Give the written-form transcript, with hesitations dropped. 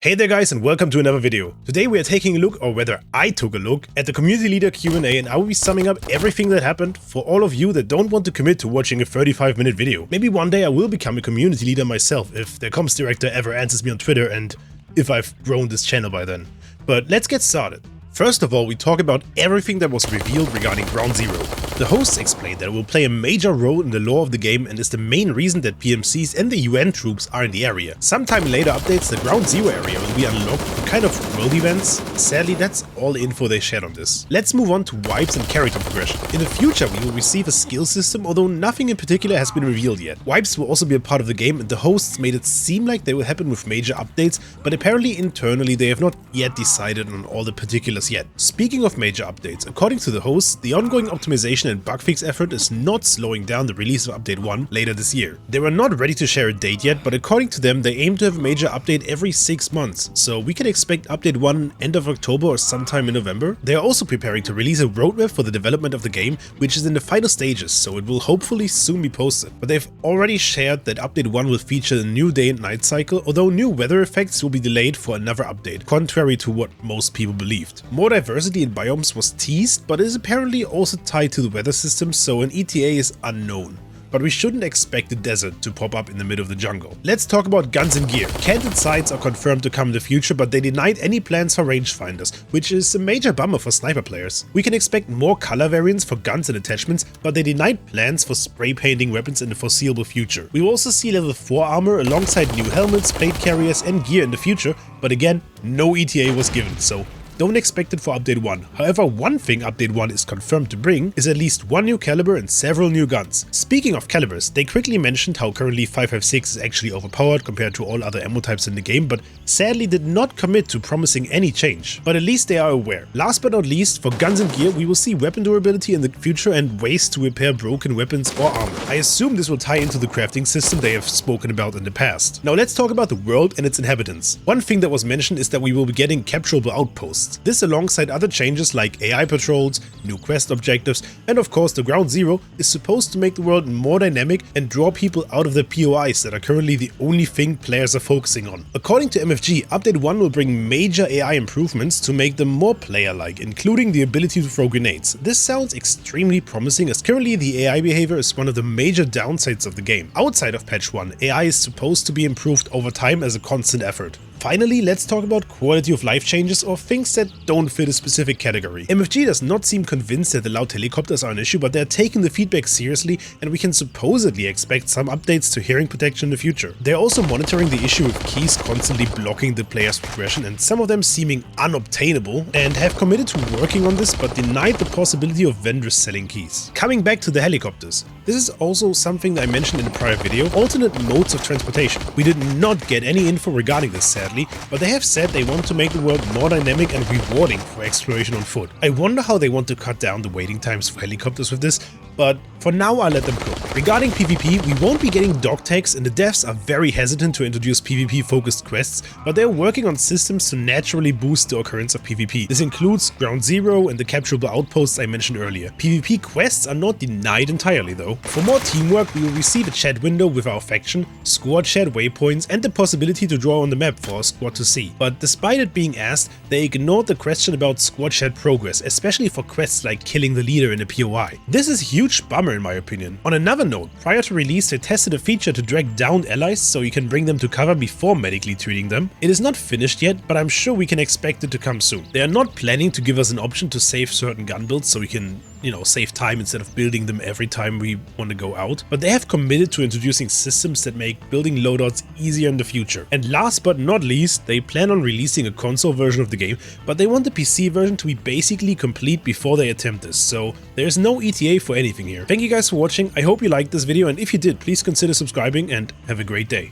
Hey there guys, and welcome to another video. Today we are taking a look, or rather I took a look, at the community leader Q&A, and I will be summing up everything that happened for all of you that don't want to commit to watching a 35-minute video. Maybe one day I will become a community leader myself if the comms director ever answers me on Twitter and if I've grown this channel by then. But let's get started. First of all, we talk about everything that was revealed regarding Ground Zero. The hosts explained that it will play a major role in the lore of the game and is the main reason that PMCs and the UN troops are in the area. Sometime later updates, the Ground Zero area will be unlocked for kind of world events. Sadly, that's all the info they shared on this. Let's move on to wipes and character progression. In the future, we will receive a skill system, although nothing in particular has been revealed yet. Wipes will also be a part of the game, and the hosts made it seem like they will happen with major updates, but apparently internally they have not yet decided on all the particulars yet. Speaking of major updates, according to the hosts, the ongoing optimization and bug fix effort is not slowing down the release of Update 1 later this year. They were not ready to share a date yet, but according to them, they aim to have a major update every 6 months, so we can expect Update 1 end of October or sometime in November. They are also preparing to release a roadmap for the development of the game, which is in the final stages, so it will hopefully soon be posted. But they've already shared that Update 1 will feature a new day and night cycle, although new weather effects will be delayed for another update, contrary to what most people believed. More diversity in biomes was teased, but is apparently also tied to the weather system, so an ETA is unknown. But we shouldn't expect the desert to pop up in the middle of the jungle. Let's talk about guns and gear. Canted sights are confirmed to come in the future, but they denied any plans for rangefinders, which is a major bummer for sniper players. We can expect more color variants for guns and attachments, but they denied plans for spray painting weapons in the foreseeable future. We will also see level 4 armor alongside new helmets, plate carriers and gear in the future, but again, no ETA was given, so don't expect it for Update 1. However, one thing Update 1 is confirmed to bring is at least one new caliber and several new guns. Speaking of calibers, they quickly mentioned how currently 5.56 is actually overpowered compared to all other ammo types in the game, but sadly did not commit to promising any change. But at least they are aware. Last but not least, for guns and gear, we will see weapon durability in the future and ways to repair broken weapons or armor. I assume this will tie into the crafting system they have spoken about in the past. Now let's talk about the world and its inhabitants. One thing that was mentioned is that we will be getting capturable outposts. This, alongside other changes like AI patrols, new quest objectives, and of course the Ground Zero, is supposed to make the world more dynamic and draw people out of the POIs that are currently the only thing players are focusing on. According to MFG, Update 1 will bring major AI improvements to make them more player-like, including the ability to throw grenades. This sounds extremely promising, as currently the AI behavior is one of the major downsides of the game. Outside of patch 1, AI is supposed to be improved over time as a constant effort. Finally, let's talk about quality of life changes or things that don't fit a specific category. MFG does not seem convinced that the loud helicopters are an issue, but they're taking the feedback seriously and we can supposedly expect some updates to hearing protection in the future. They're also monitoring the issue of keys constantly blocking the player's progression, and some of them seeming unobtainable, and have committed to working on this but denied the possibility of vendors selling keys. Coming back to the helicopters, this is also something that I mentioned in the prior video, alternate modes of transportation. We did not get any info regarding this sadly, but they have said they want to make the world more dynamic and rewarding for exploration on foot. I wonder how they want to cut down the waiting times for helicopters with this, but for now I'll let them cook. Regarding PvP, we won't be getting dog tags, and the devs are very hesitant to introduce PvP focused quests, but they're working on systems to naturally boost the occurrence of PvP. This includes Ground Zero and the capturable outposts I mentioned earlier. PvP quests are not denied entirely though. For more teamwork, we will receive a chat window with our faction, squad chat waypoints, and the possibility to draw on the map for our squad to see. But despite it being asked, they ignored the question about squad chat progress, especially for quests like killing the leader in a POI. This is a huge bummer in my opinion. On another note, prior to release they tested a feature to drag down allies so you can bring them to cover before medically treating them. It is not finished yet, but I'm sure we can expect it to come soon. They are not planning to give us an option to save certain gun builds so we can, save time instead of building them every time we want to go out, but they have committed to introducing systems that make building loadouts easier in the future. And last but not least, they plan on releasing a console version of the game, but they want the PC version to be basically complete before they attempt this, so there's no ETA for anything here. Thank you guys for watching, I hope you liked this video, and if you did, please consider subscribing and have a great day.